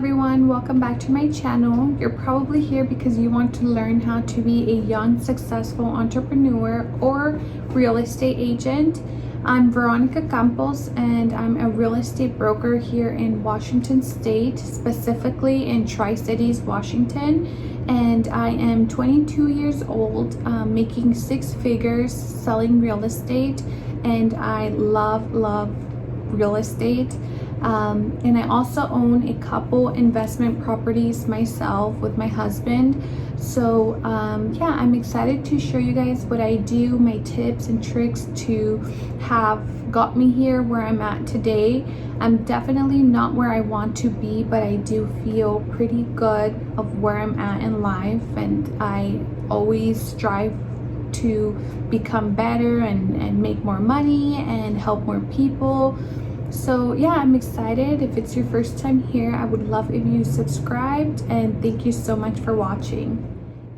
everyone, welcome back to my channel. You're probably here because you want to learn how to be a young successful entrepreneur or real estate agent. I'm Veronica Campos and I'm a real estate broker here in Washington State, specifically in Tri-Cities, Washington. And I am 22 years old, making six figures selling real estate, and I love real estate. And I also own a couple investment properties myself with my husband. So yeah, I'm excited to show you guys what I do, my tips and tricks to have got me here where I'm at today. I'm definitely not where I want to be, but I do feel pretty good of where I'm at in life, and I always strive to become better and make more money and help more people. So yeah, I'm excited. If it's your first time here, I would love if you subscribed, and thank you so much for watching.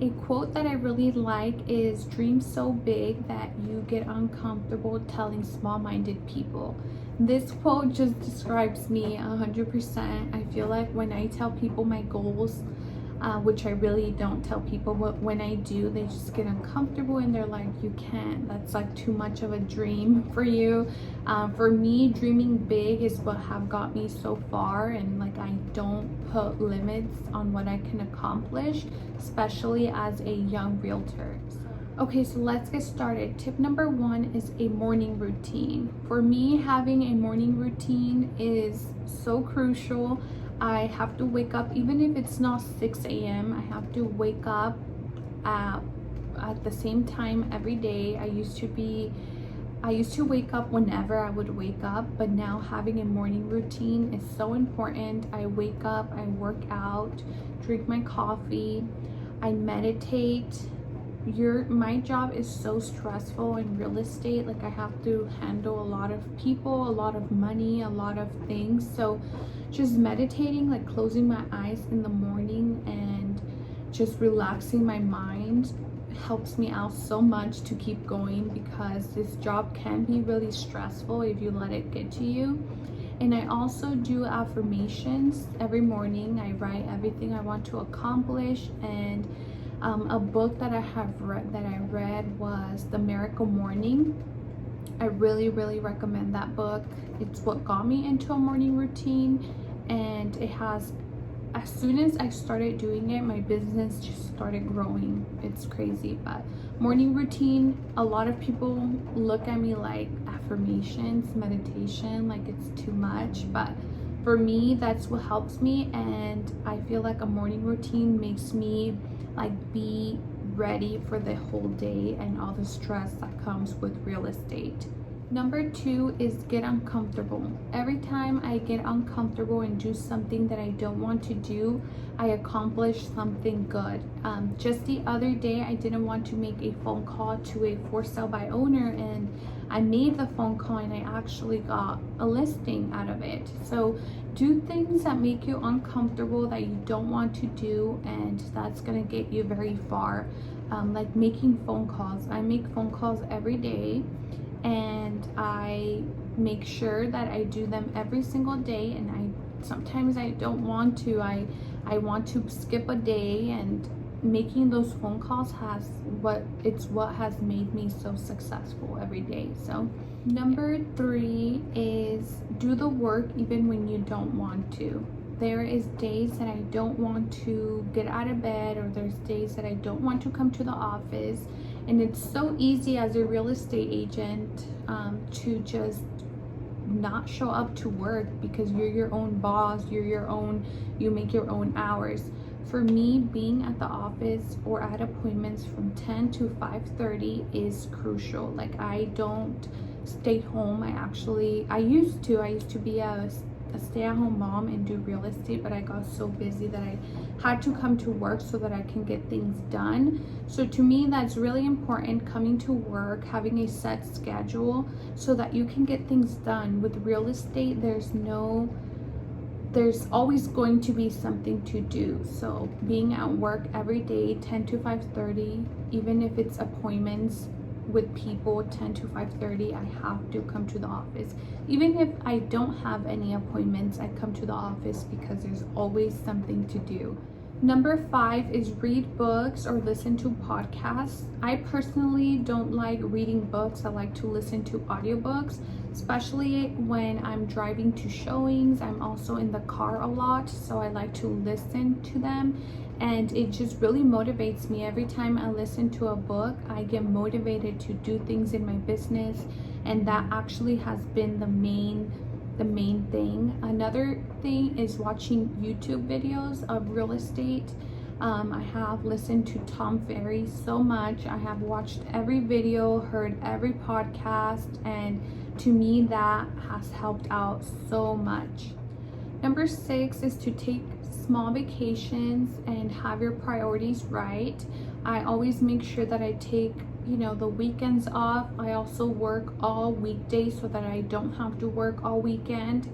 A quote that I really like is, "Dream so big that you get uncomfortable telling small-minded people." This quote just describes me 100%. I feel like when I tell people my goals, which I really don't tell people, but when I do, they just get uncomfortable and they're like, "You can't, that's like too much of a dream for you." For me, dreaming big is what have got me so far, and like I don't put limits on what I can accomplish, especially as a young realtor. Okay, so let's get started. Tip number one is a morning routine. For me, having a morning routine is so crucial. I have to wake up, even if it's not 6 a.m. I have to wake up at the same time every day. I used to wake up whenever I would wake up, but now having a morning routine is so important. I wake up, I work out, drink my coffee, I meditate. My job is so stressful in real estate. Like I have to handle a lot of people, a lot of money, a lot of things. So just meditating, like closing my eyes in the morning and just relaxing my mind, helps me out so much to keep going, because this job can be really stressful if you let it get to you. And I also do affirmations every morning. I write everything I want to accomplish, and a book that I read was The Miracle Morning. I really recommend that book. It's what got me into a morning routine, and it has, as soon as I started doing it, my business just started growing. It's crazy. But morning routine, a lot of people look at me like affirmations, meditation, like it's too much, but for me, that's what helps me. And I feel like a morning routine makes me like be ready for the whole day and all the stress that comes with real estate. Number two is get uncomfortable. Every time I get uncomfortable and do something that I don't want to do, I accomplish something good. Just the other day, I didn't want to make a phone call to a for sale by owner, and I made the phone call and I actually got a listing out of it. So do things that make you uncomfortable, that you don't want to do, and that's gonna get you very far. Like making phone calls. I make phone calls every day, and I make sure that I do them every single day. And sometimes I don't want to. I want to skip a day, and making those phone calls what has made me so successful every day. So number three is do the work even when you don't want to. There is days that I don't want to get out of bed, or there's days that I don't want to come to the office, and it's so easy as a real estate agent to just not show up to work, because you're your own boss, you make your own hours. For me, being at the office or at appointments from 10 to 5:30 is crucial. Like I don't stay home. I used to be a stay-at-home mom and do real estate, but I got so busy that I had to come to work so that I can get things done. So to me, that's really important, coming to work, having a set schedule so that you can get things done. With real estate, there's always going to be something to do. So being at work every day, 10 to 5:30, even if it's appointments, with people 10 to 5:30. I have to come to the office. Even if I don't have any appointments, I come to the office because there's always something to do. Number 5 is read books or listen to podcasts. I personally don't like reading books. I like to listen to audiobooks, especially when I'm driving to showings. I'm also in the car a lot, so I like to listen to them, and it just really motivates me. Every time I listen to a book, I get motivated to do things in my business, and that actually has been the main thing. Another thing is watching YouTube videos of real estate. I have listened to Tom Ferry so much. I have watched every video, heard every podcast, and to me that has helped out so much. Number 6 is to take small vacations and have your priorities right. I always make sure that I take the weekends off. I also work all weekdays so that I don't have to work all weekend,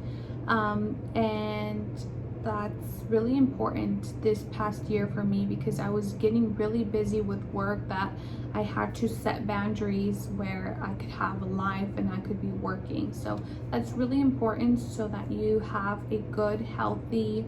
and that's really important this past year for me because I was getting really busy with work that I had to set boundaries where I could have a life and I could be working. So that's really important so that you have a good, healthy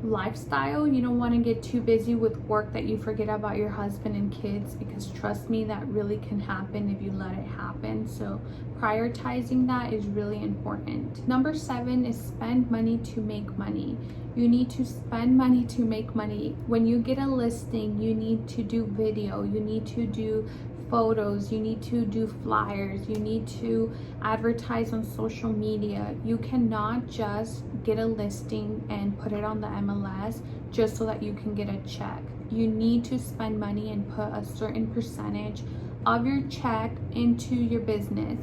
lifestyle. You don't want to get too busy with work that you forget about your husband and kids, because trust me, that really can happen if you let it happen. So prioritizing that is really important. Number 7 is spend money to make money. You need to spend money to make money. When you get a listing, you need to do video, you need to do photos, you need to do flyers, you need to advertise on social media. You cannot just get a listing and put it on the MLS just so that you can get a check. You need to spend money and put a certain percentage of your check into your business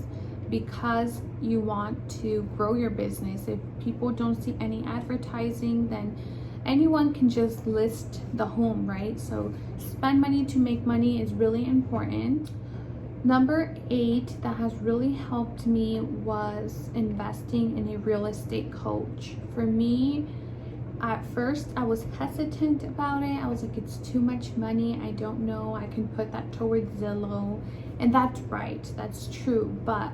because you want to grow your business. If people don't see any advertising, then anyone can just list the home, right? So spend money to make money is really important. Number 8 that has really helped me was investing in a real estate coach. For me, at first I was hesitant about it. I was like, it's too much money, I don't know, I can put that towards Zillow. And that's right, that's true. But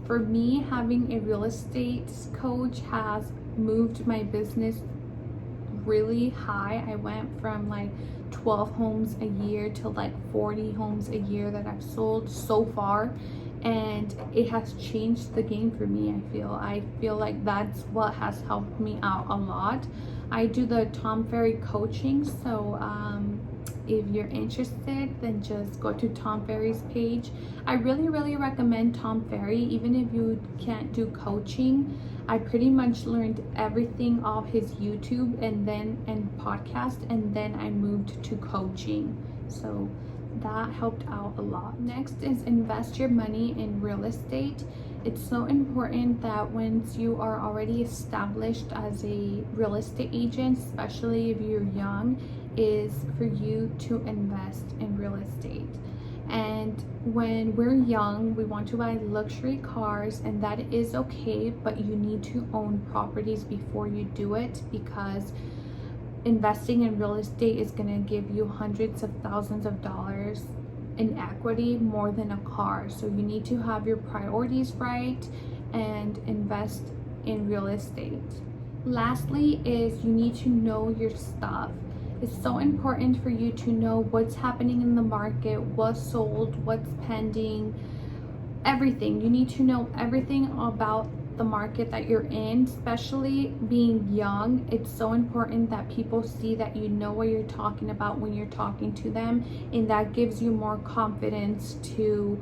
for me, having a real estate coach has moved my business really high. I went from like 12 homes a year to like 40 homes a year that I've sold so far, and it has changed the game for me. I feel like that's what has helped me out a lot. I do the Tom Ferry coaching, so if you're interested, then just go to Tom Ferry's page. I really recommend Tom Ferry. Even if you can't do coaching, I pretty much learned everything off his YouTube and podcast, and then I moved to coaching. So that helped out a lot. Next is invest your money in real estate. It's so important that once you are already established as a real estate agent, especially if you're young, is for you to invest in real estate. And when we're young, we want to buy luxury cars, and that is okay, but you need to own properties before you do it, because investing in real estate is going to give you hundreds of thousands of dollars in equity, more than a car. So you need to have your priorities right and invest in real estate. Lastly is you need to know your stuff. It's so important for you to know what's happening in the market, what's sold, what's pending, everything. You need to know everything about the market that you're in. Especially being young, it's so important that people see that you know what you're talking about when you're talking to them, and that gives you more confidence to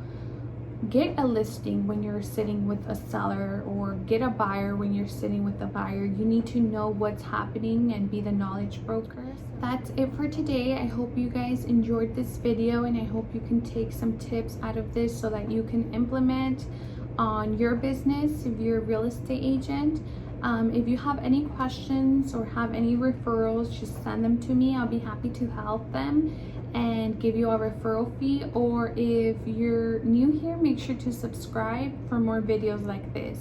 get a listing when you're sitting with a seller, or get a buyer when you're sitting with a buyer. You need to know what's happening and be the knowledge broker. That's it for today. I hope you guys enjoyed this video, and I hope you can take some tips out of this so that you can implement on your business if you're a real estate agent. If you have any questions or have any referrals, just send them to me. I'll be happy to help them and give you a referral fee. Or if you're new here, make sure to subscribe for more videos like this.